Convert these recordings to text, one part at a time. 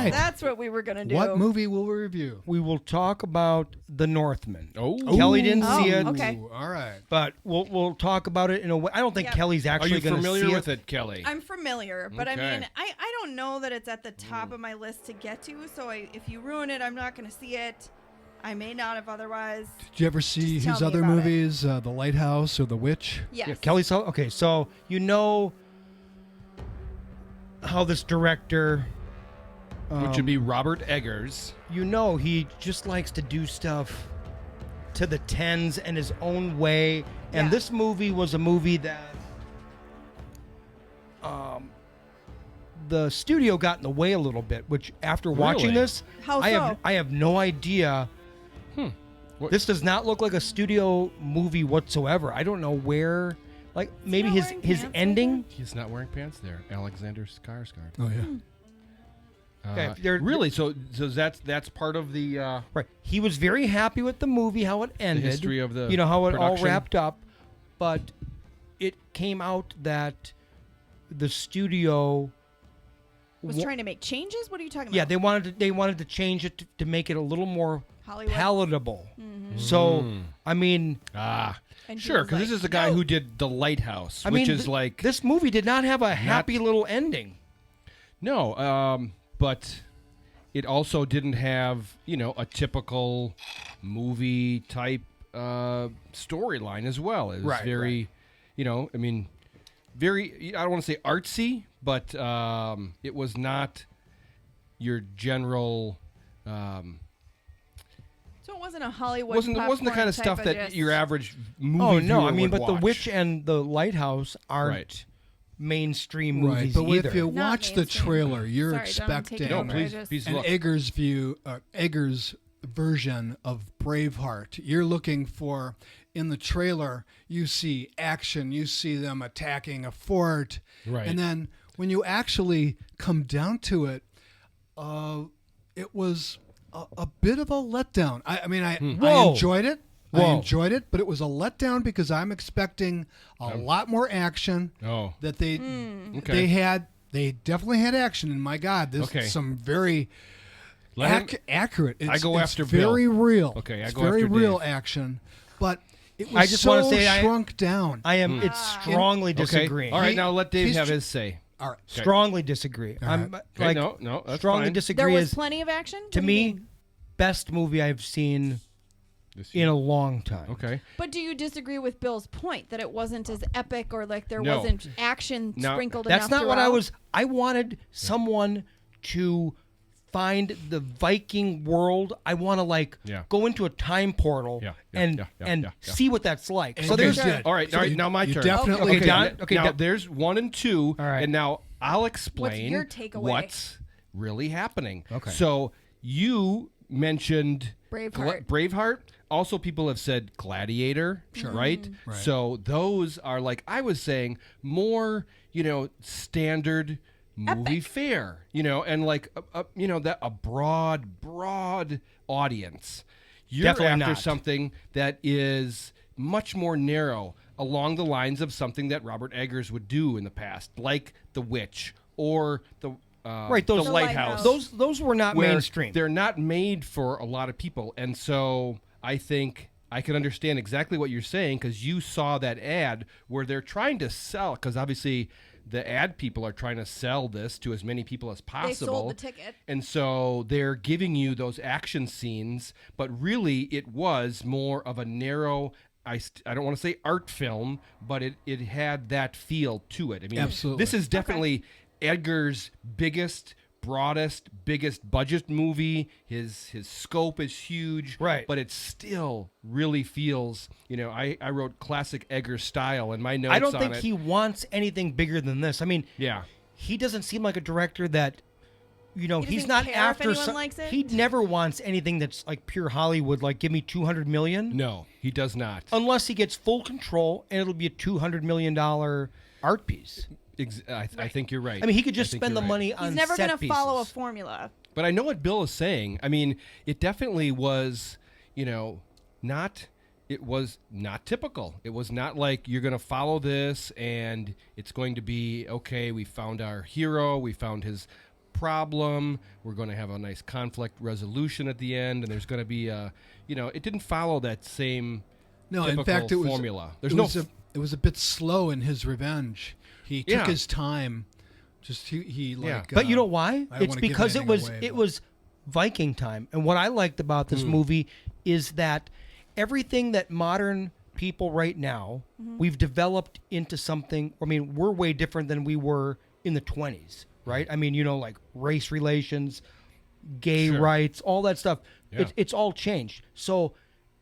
right. That's what we were going to do. What movie will we review? We will talk about The Northman. Oh. Kelly didn't see it. Okay. All right. But we'll talk about it in a way. I don't think Yep. Kelly's Are actually you going to see familiar it. with it, Kelly? I'm familiar, but I Okay. mean, I don't know that it's at the top of my list to get to. So if you ruin it, I'm not going to see it. I may not have otherwise. Did you ever see Just tell his me other about it. movies, The Lighthouse or The Witch? Yes. Yeah, Kelly saw. Okay, so you know how this director, Which would be Robert Eggers. you know, he just likes to do stuff to the tens and his own way. And Yeah. this movie was a movie that the studio got in the way a little bit. Which after watching Really? this, How I so? have no idea. What- This does not look like a studio movie whatsoever. I don't know where. Like maybe not his wearing his pants ending. He's not wearing pants there. Alexander Skarsgard. Oh, yeah. Okay, they're- really? So that's part of the Right. He was very happy with the movie, how it ended. history of the You know, how it all production? wrapped up. But it came out that the studio Was trying to make changes? What are you talking about? yeah, they wanted to change it to make it a little more Hollywood? palatable. So, I mean, And he sure, was because this like, is the guy "No." who did The Lighthouse, I which mean, is like this movie did not have a happy little ending. no, but it also didn't have a typical movie type storyline as well. It was Right, very, I mean, very. I don't want to say artsy, but it was not your general. So it wasn't a Hollywood. It wasn't the kind popcorn of stuff type that just- your average movie. Oh no, viewer I mean, would but The watch. Witch and The Lighthouse aren't Right. mainstream Right, movies but either. if you Not watch the mainstream. trailer, you're Sorry, John, I'm expecting taking No, over. please an look. Eggers version of Braveheart. You're looking for, in the trailer, you see action, you see them attacking a fort, Right. and then when you actually come down to it, it was a bit of a letdown. I mean, I Whoa. enjoyed it. Whoa. I enjoyed it, but it was a letdown because I'm expecting a lot more action. Oh. That they Okay. they definitely had action, and my God, this Okay. is some very Let him- accurate. It's, I go it's after Bill. very real. Okay, I it's go very after real Dave. action, but it was I just so wanna say shrunk down. I am. It's strongly Okay. disagreeing. All right, now let Dave he's have tr- his say. All right, Strongly disagree. I'm right. Okay, like no, that's strongly fine. disagree. There was Is plenty of action. to What do you me mean? best movie I've seen in a long time. Okay. But do you disagree with Bill's point that it wasn't as epic or like there No. wasn't action No, sprinkled That's enough not what I throughout? was. I wanted someone to find the Viking world. I want to Yeah. go into a time portal Yeah, and yeah. see what that's like. And So you there's did. All right, So now my you turn. definitely Okay, Don. did. Okay, now Don. there's 1 and 2, All right. and now I'll explain your takeaway? what's really happening. Okay. So you mentioned Braveheart. Braveheart. Also, people have said Gladiator, right? Right. So those are like I was saying more, standard movie Epic. fare, and like a broad audience. You're Definitely after not. something that is much more narrow along the lines of something that Robert Eggers would do in the past, like The Witch or the Right, those the Lighthouse. those were not where mainstream. They're not made for a lot of people, and so I think I can understand exactly what you're saying because you saw that ad where they're trying to sell. Because obviously, the ad people are trying to sell this to as many people as possible. They sold the ticket. And so they're giving you those action scenes, but really it was more of a narrow. I don't want to say art film, but it had that feel to it. I mean, Absolutely. this is definitely Edgar's biggest, broadest, biggest budget movie. His scope is huge, Right. But it still really feels. I wrote classic Edgar style in my notes. I don't on think it. he wants anything bigger than this. I mean, Yeah. he doesn't seem like a director that, he's doesn't not care if after. anyone likes it? He never wants anything that's like pure Hollywood. Like, give me $200 million. No, he does not. Unless he gets full control and it'll be a $200 million art piece. I think you're right. I mean, he could just I think spend the you're right. money on He's never set going to pieces. follow a formula. But I know what Bill is saying. I mean, it definitely was, not. It was not typical. It was not like you're going to follow this and it's going to be okay. We found our hero. We found his problem. We're going to have a nice conflict resolution at the end, and there's going to be it didn't follow that same No, typical in fact, it was formula. It was a bit slow in his revenge. He took his time. Just he like. But you know why? I don't It's wanna give because anything away, it but- was Viking time. And what I liked about this movie is that everything that modern people right now, we've developed into something. I mean, we're way different than we were in the 20s, right? I mean, like race relations, gay rights, all that stuff. Yeah. It's all changed. So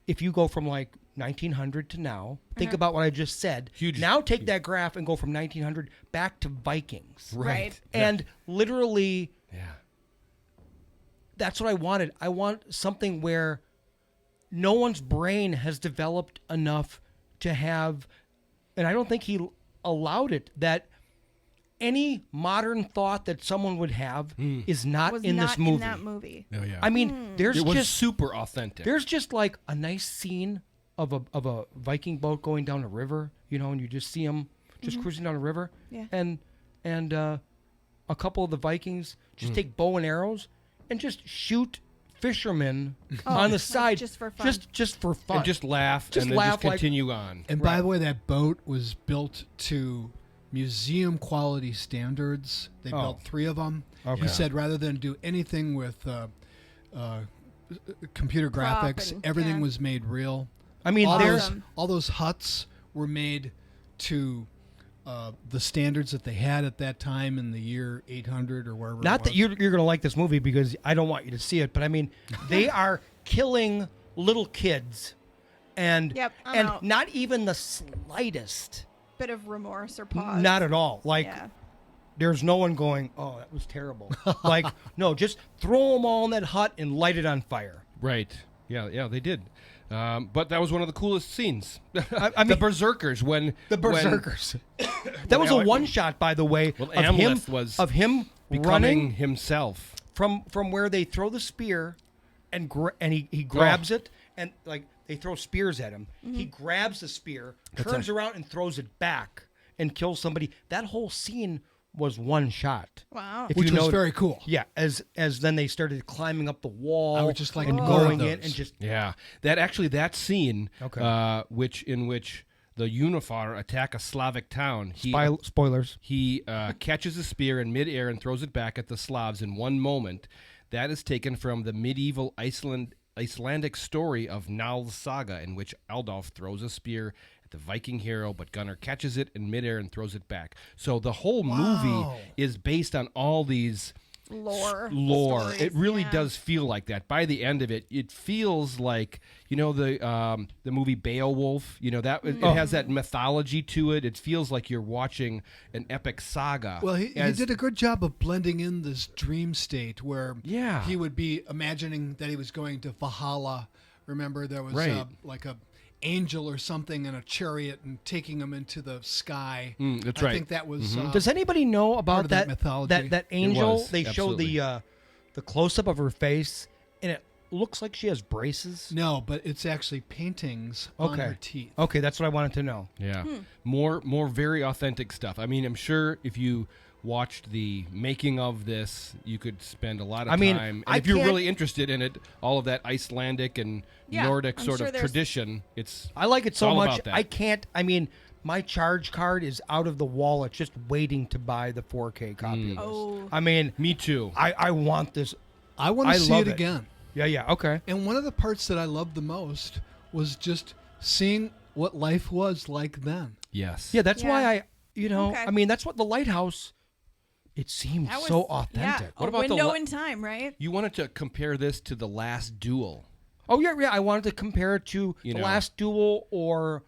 if you go from like 1900 to now, think about what I just said. Now take that graph and go from 1900 back to Vikings. Right. And literally, Yeah. that's what I wanted. I want something where no one's brain has developed enough to have, and I don't think he allowed it, that any modern thought that someone would have is not Was in not this movie. in that movie. Oh, yeah. I mean, there's it was just super authentic. there's just like a nice scene of a Viking boat going down a river, and you just see them just cruising down a river, Yeah. and a couple of the Vikings just take bow and arrows and just shoot fishermen on the side just for fun. just for fun, and just laugh Just and then laugh just like- continue on. And by the way, that boat was built to museum quality standards. They built 3 of them. Okay. He said rather than do anything with computer Prop graphics, and- everything yeah. was made real. I mean, all there's those, all those huts were made to the standards that they had at that time in the year 800 or wherever. not it that was. you're gonna like this movie because I don't want you to see it, but I mean, they are killing little kids, and Yep, I'm and out. not even the slightest, Bit of remorse or pause. not at all. Like Yeah. there's no one going, "Oh, that was terrible." Like, no, just throw them all in that hut and light it on fire. Right. Yeah, they did. But that was one of the coolest scenes. I the mean- Berserkers when The Berserkers. That was a Alec- one shot, by the way, Well, of him Amleth was running becoming himself. from where they throw the spear, and he grabs it, and like they throw spears at him. He grabs the spear, turns around, and throws it back, and kills somebody. That whole scene was one shot. Wow. If Which you was know- very cool. Yeah, as then they started climbing up the wall, I would just like and more going of in those. and just Yeah, that scene, Okay. in which the Unifar attack a Slavic town. spoilers. He catches a spear in midair and throws it back at the Slavs in one moment. That is taken from the medieval Icelandic story of Njál's saga, in which Aldolf throws a spear at the Viking hero, but Gunnar catches it in midair and throws it back. So the whole movie is based on all these Lore. It stories, really yeah. does feel like that. By the end of it, it feels like the movie Beowulf. That it has that mythology to it. It feels like you're watching an epic saga. Well, he did a good job of blending in this dream state where Yeah. he would be imagining that he was going to Valhalla. Remember, there was Right. like a angel or something in a chariot and taking him into the sky. That's I right. think that was. Does anybody know part about of that mythology. that angel? was, They show absolutely. the close up of her face, and it looks like she has braces. No, but it's actually paintings on Okay. her teeth. Okay, that's what I wanted to know. Yeah. More very authentic stuff. I mean, I'm sure if you watched the making of this, you could spend a lot of I mean, time. I And if you're can't- really interested in it, all of that Icelandic and Yeah, Nordic I'm sort sure of there's- tradition, it's I like it so all much. about that. I can't. I mean, my charge card is out of the wallet, just waiting to buy the 4K copy of this. Oh. I mean, me too. I want this. I want I to see love it it. again. Yeah. Okay. And one of the parts that I loved the most was just seeing what life was like then. Yes. Yeah, that's why Yeah. I Okay. mean, that's what the lighthouse. It seemed That was so authentic. Yeah, What a about the window le- in time, right? You wanted to compare this to The Last Duel. Oh yeah. I wanted to compare it to You The know. Last Duel or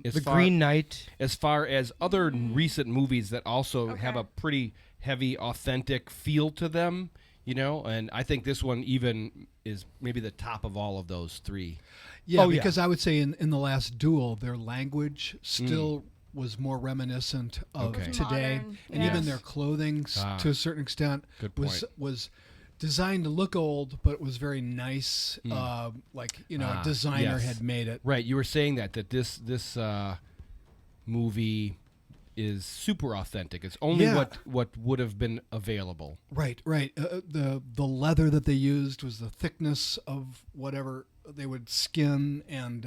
As The far- Green Knight. As far as other recent movies that also have Okay. a pretty heavy, authentic feel to them, and I think this one even is maybe the top of all of those three. Yeah, Oh, yeah. because I would say in the last duel, their language still was more reminiscent of Okay. today, Modern, and yes. even their clothing to a certain extent Good was designed to look old, but was very nice. Like a designer yes. had made it. Right, you were saying that this movie is super authentic. It's only Yeah. what would have been available. Right. The leather that they used was the thickness of whatever they would skin, and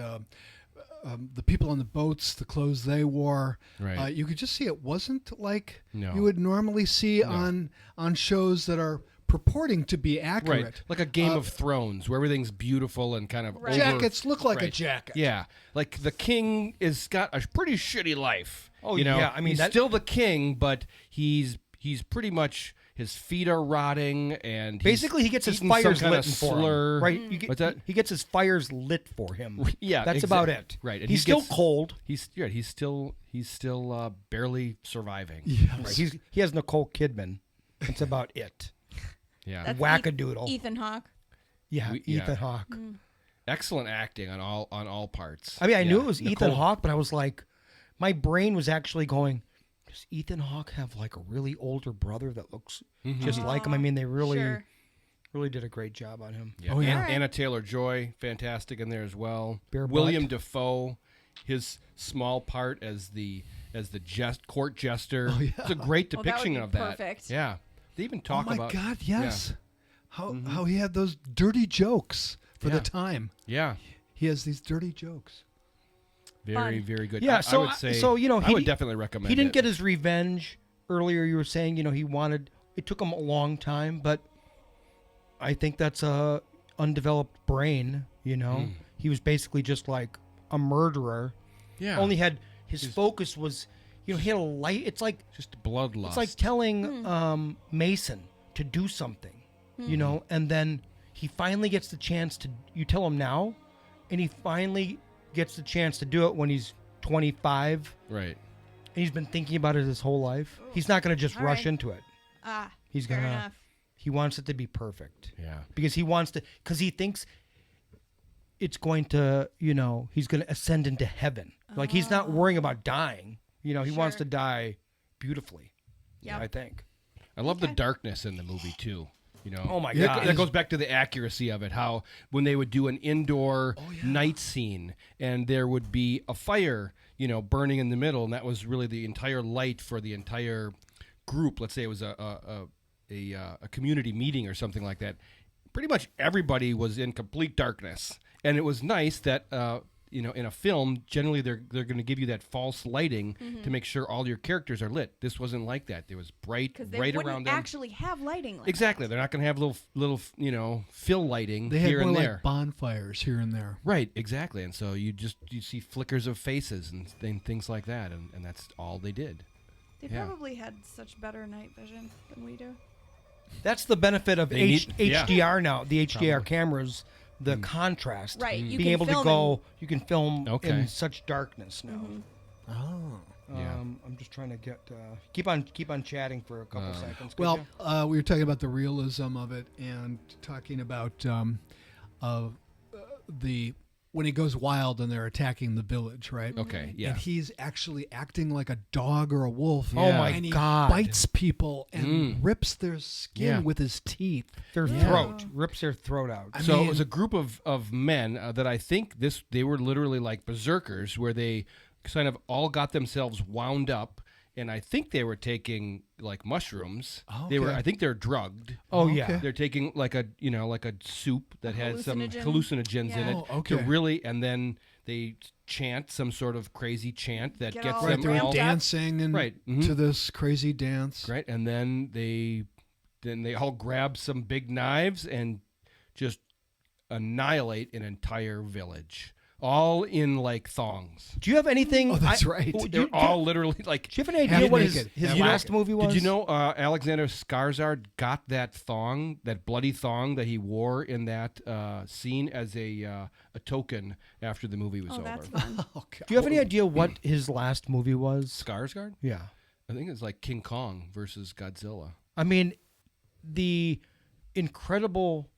the people on the boats, the clothes they wore. Right. You could just see it wasn't like No. you would normally see on shows that are purporting to be accurate. Right. Like a Game of Thrones where everything's beautiful and kind of Right. over- Jackets look like a Right. jacket. Yeah. Like the king is got a pretty shitty life. Oh, you know? yeah, I mean, he's that- still the king, but he's pretty much his feet are rotting and Basically, he gets his eating some fires kinda lit for slur. him. Right? What's that? He gets his fires lit for him. Yeah, That's about it. Right. And He's still gets- cold. He's still barely surviving. Yes. Right. He has Nicole Kidman. That's about it. Yeah. That's Wackadoodle. Ethan Hawke. Yeah, Yeah. Ethan Hawke. Mm. Excellent acting on all parts. I mean, I knew Yeah. it was Ethan Nicole- Hawke, but I was like, my brain was actually going, does Ethan Hawke have like a really older brother that looks just like him? I mean, they really, Sure. really did a great job on him. Yeah. Oh, yeah. Alright. Anna Taylor Joy, fantastic in there as well. Bare William butt. Defoe, his small part as the court jester. Oh, yeah. It's a great Oh, that would depiction be of that. perfect. Yeah. They even Oh talk my about God! Yes. How he had those dirty jokes for Yeah. the time. Yeah. He has these dirty jokes. Very, Fun. very good. Yeah, I so would say so you know, I would definitely recommend He didn't it. get his revenge earlier. You were saying, you know, it took him a long time, but I think that's a undeveloped brain. You know, he was basically just like a murderer. Yeah. Only had his focus was, you know, he had a light. It's like just bloodlust. it's like telling Mason to do something, you know, and then he finally gets the chance to. You tell him now, and he finally gets the chance to do it when he's 25. right. And he's been thinking about it his whole life. He's not going to just All rush right. into it. He's fair gonna. enough. He wants it to be perfect Yeah. because he thinks it's going to, you know, he's going to ascend into heaven. Like he's not worrying about dying. You know, he wants Sure. to die beautifully. Yep. I think. I love the darkness in the movie too. You know, Oh, my That- God. That goes back to the accuracy of it. How when they would do an indoor night scene and there would be a fire, you know, burning in the middle, and that was really the entire light for the entire group. Let's say it was a community meeting or something like that. Pretty much everybody was in complete darkness, and it was nice that you know, in a film, generally they're going to give you that false lighting to make sure all your characters are lit. This wasn't like that. It was bright Because they right wouldn't around them. actually have lighting like Exactly. They're not going to have little you know, fill lighting They had here more and like there. bonfires here and there. Right, exactly. And so you see flickers of faces and things like that, and that's all they did. They Yeah. probably had such better night vision than we do. That's the benefit of They need- yeah. HDR now. The HDR Probably. cameras, the contrast. Right, you Being can able to film go, you can film Okay. in such darkness now. Oh. Yeah. I'm just trying to get keep on chatting for a couple seconds. could Well, you? we were talking about the realism of it and talking about the when he goes wild and they're attacking the village, right? Okay, yeah. And he's actually acting like a dog or a wolf. Oh my and he God. bites people and rips their skin Yeah. with his teeth. Their throat rips their throat out. So mean- it was a group of men that I think they were literally like berserkers, where they kind of all got themselves wound up, and I think they were taking like mushrooms. Oh, They were, okay. I think they're drugged. Oh Okay. yeah. They're taking like a soup that has some hallucinogen. hallucinogens in Yeah. it Oh, okay. to really, and then they chant some sort of crazy chant that Get gets all Right, them they were ramped all up. dancing and Right, to this crazy dance. right, and then they all grab some big knives and just annihilate an entire village, all in like thongs. Do you have anything? Oh, that's right. Do They're you, all literally like. do you have any Half idea what naked. his Half last naked. movie was? Did you know Alexander Skarsgard got that thong, that bloody thong that he wore in that scene as a token after the movie was Oh, over? that's fun. Oh, God. Do you have any idea what his last movie was? Skarsgård? Yeah. I think it's like King Kong versus Godzilla. I mean, the incredible.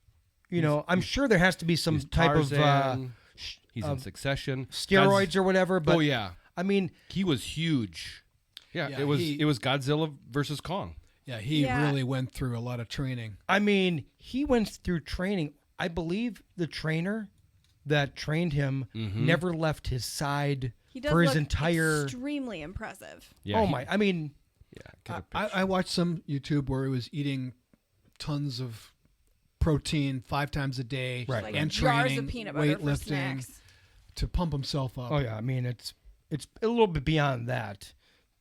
You know, I'm sure there has to be some He's type of Tarzan. He's in Succession. steroids or whatever. But Oh yeah, I mean, he was huge. Yeah, Yeah, it was he- it was Godzilla versus Kong. Yeah, he Yeah. really went through a lot of training. he went through training. I believe the trainer that trained him never left his side. He does for his look entire. extremely impressive. Yeah, Oh he- my! I mean, Yeah, get a I picture. watched some YouTube where he was eating tons of protein 5 times a day Right. Like and jars training, of peanut butter for weightlifting snacks. to pump himself up. oh yeah. I mean, it's a little bit beyond that.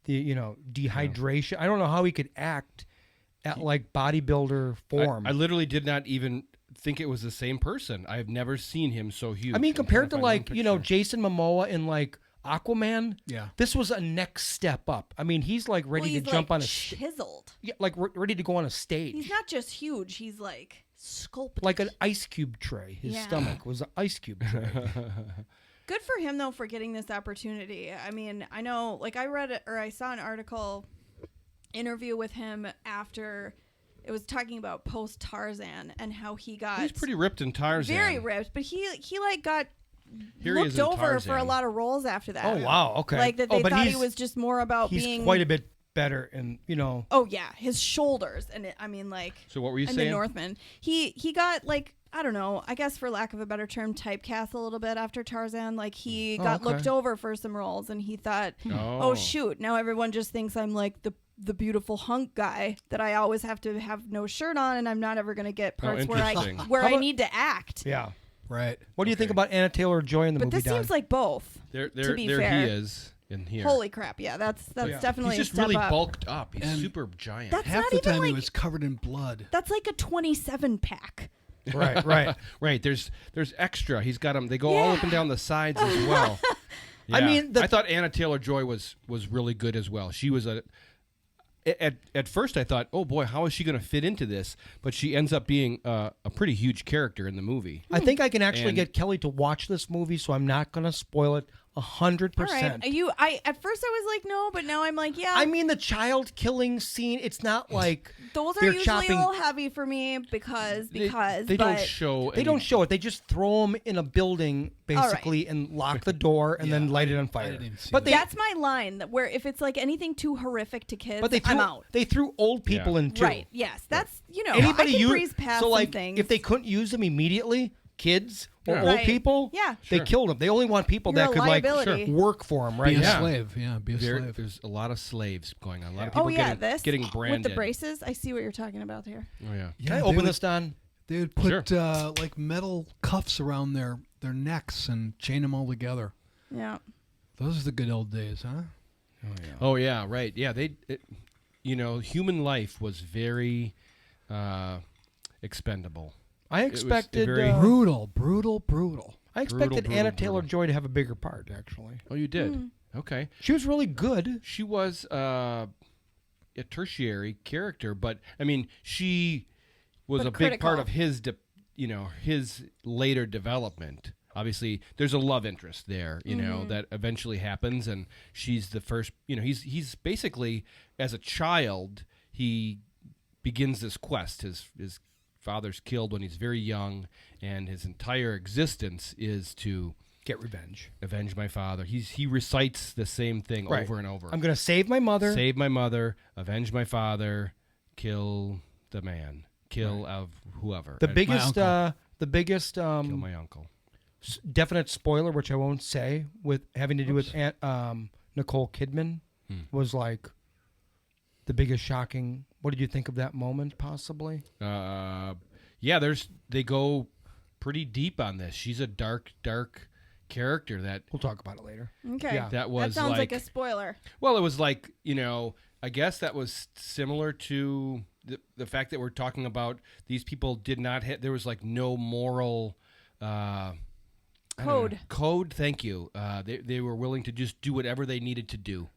The dehydration. I don't know how he could act at like bodybuilder form. I literally did not even think it was the same person. I've never seen him so huge. I mean, I'm compared to trying find like one picture. Jason Momoa in like Aquaman, Yeah. this was a next step up. I mean, he's like ready He's to jump like on a chiseled. ready to go on a stage. He's not just huge. He's like sculpted. like an ice cube tray. His Yeah. stomach was an ice cube tray. Good for him though for getting this opportunity. I mean, I know, like I saw an article interview with him after it was talking about post Tarzan and how he got He's pretty ripped in Tarzan. very ripped, but he like got Here he is looked in over for a Tarzan. lot of roles after that. Oh wow, okay. Like that Oh, they but thought he he's- was just more about he's being quite a bit better, and Oh yeah, his shoulders and I mean like So what were you and saying? the Northman. He got like I don't know, I guess for lack of a better term, typecast a little bit after Tarzan. Like he got okay. looked over for some roles and he thought, oh shoot, now everyone just thinks I'm like the beautiful hunk guy that I always have to have no shirt on and I'm not ever gonna get parts where I interesting. where How I about- need to act. yeah. Right. What do you think Okay. about Anna Taylor Joy in the But movie? this Don? seems like both. There be he fair. is in here. Holy crap, yeah, that's Yeah. definitely He's a just step really up. bulked up. He's And super giant. That's Half not the even time he like was covered in blood. that's like a 27 pack. right. Right. There's extra. He's got them. They go all up and down the sides as well. I mean, I thought Anna Taylor Joy was really good as well. She was at first I thought, oh boy, how is she going to fit into this? But she ends up being a pretty huge character in the movie. I think I can actually And- get Kelly to watch this movie, so I'm not going to spoil it 100%. All right. At first I was like no, but now I'm like yeah. I mean, the child killing scene, it's not like those are they're usually chopping- a little heavy for me because They but don't show. they don't show it. They just throw them in a building, basically, and lock the door and then light it on fire. didn't even see But that. they, that's my line where if it's like anything too horrific to kids, but they I'm threw, out. they threw old people Yeah. in too. Right. Yes. That's I Anybody can use breeze past so like some things. if they couldn't use them immediately, kids or Yeah. old Right. people, Yeah. they Sure. killed them. They only want people You're that a could liability. like work for them, right? Be a Yeah. slave. Yeah, be a slave. There's a lot of slaves going on. A lot of oh people yeah, getting, this getting with branded. the braces. I see what you're talking about here. Oh yeah. Can I they open would- this, Don? They would put Sure. like metal cuffs around their necks and chain them all together. Yeah. Those are the good old days, huh? Oh yeah. Right. Yeah. Human life was very expendable. I was expected very- Brutal, brutal, brutal. I expected brutal, Anna brutal. Taylor Joy to have a bigger part. Actually, Oh, you did. Mm. Okay. she was really good. She was a tertiary character, but I mean, she was But a big part critical. of his later development. Obviously, there's a love interest there, that eventually happens, and she's the first. He's basically as a child he begins this quest. His father's killed when he's very young, and his entire existence is to Get revenge. avenge my father. He recites the same thing Right. over and over. I'm gonna save my mother. Save my mother, avenge my father, kill the man, kill of whoever. the and biggest, uncle. kill my uncle. definite spoiler, which I won't say, with having to do with Nicole Kidman, was like the biggest shocking. What did you think of that moment? Possibly. They go pretty deep on this. She's a dark character that. We'll talk about it later. Okay. Yeah. That was sounds like like a spoiler. Well, it was like, I guess that was similar to the fact that we're talking about these people did not have, there was like no moral I don't know. Code. Code, thank you. They were willing to just do whatever they needed to do.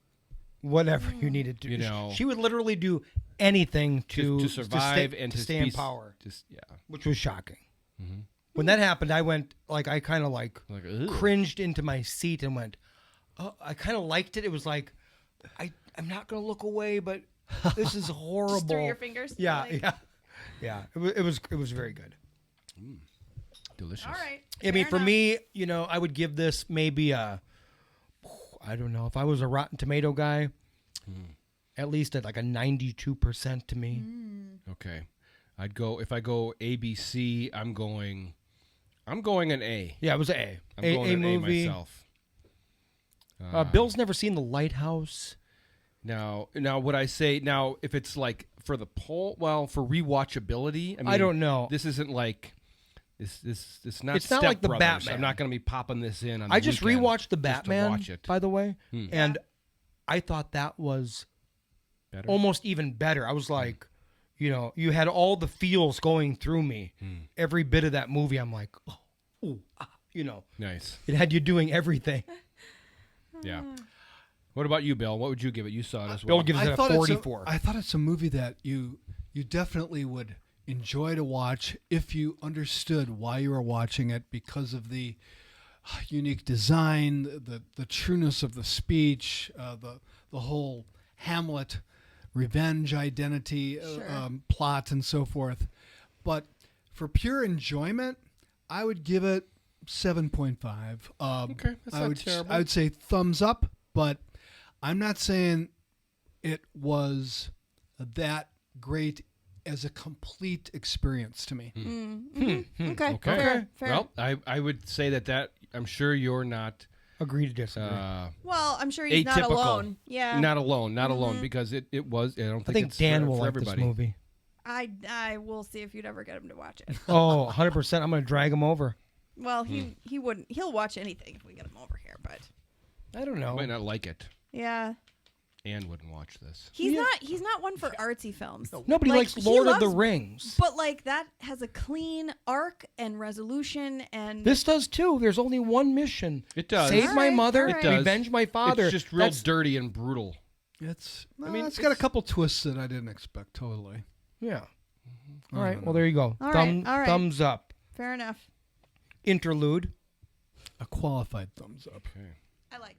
Whatever you needed to. You know. She would literally do anything to survive stay, and to to stay in be power, yeah. which was shocking. Mhm. When that happened, I went I kind of Like, ugh. cringed into my seat and went, oh, I kind of liked it. It was like, I'm not gonna look away, but this is horrible. Just through your fingers. Yeah, like- yeah. It was very good. Delicious. All right. I mean, fair for enough. me, I would give this maybe I don't know, if I was a Rotten Tomato guy, at least at like a 92% to me. Okay. If I go ABC, I'm going an A. Yeah, it was an A. I'm A going an movie. A myself. Bill's never seen The Lighthouse. Now, would I say now if it's like for the poll? Well, for rewatchability, I mean, I don't know. This isn't like this. It's not. It's not Step like the Brothers. Batman. I'm not going to be popping this in. On I the just weekend rewatched The just to Batman, watch it. by the way, and I thought that was Better? almost even better. I was like, you had all the feels going through me. Every bit of that movie, I'm like, Nice. it had you doing everything. Yeah. What about you, Bill? What would you give it? You saw it as well. Bill gives it a thought 44. I thought it's a movie that you definitely would enjoy to watch if you understood why you were watching it, because of the unique design, the trueness of the speech, the whole Hamlet revenge identity plot and so forth. But for pure enjoyment, I would give it 7.5. Okay, that's not terrible. I would say thumbs up, but I'm not saying it was that great as a complete experience to me. Okay. Okay. Fair. Well, I would say that I'm sure you're not Agree to disagree. Well, I'm sure he's not atypical. alone. Yeah. Not alone, because it was. I don't think, I think it's Dan for will like everybody. this movie. I will see if you'd ever get him to watch it. Oh, 100%. I'm going to drag him over. Well, he wouldn't. He'll watch anything if we get him over here, but I don't know. Might not like it. yeah. Anne wouldn't watch this. He's not one for artsy films. Nobody Like, likes he Lord of the loves- Rings. But like that has a clean arc and resolution, and This does too. There's only one mission. It does. Save my Alright, mother, alright. It does. revenge my father. It's just real That's- dirty and brutal. It's mean, it's got a couple twists that I didn't expect totally. Yeah. All right. Well, there you go. All right, all right. Thumbs up. fair enough. Interlude. A qualified thumbs up. Okay. I like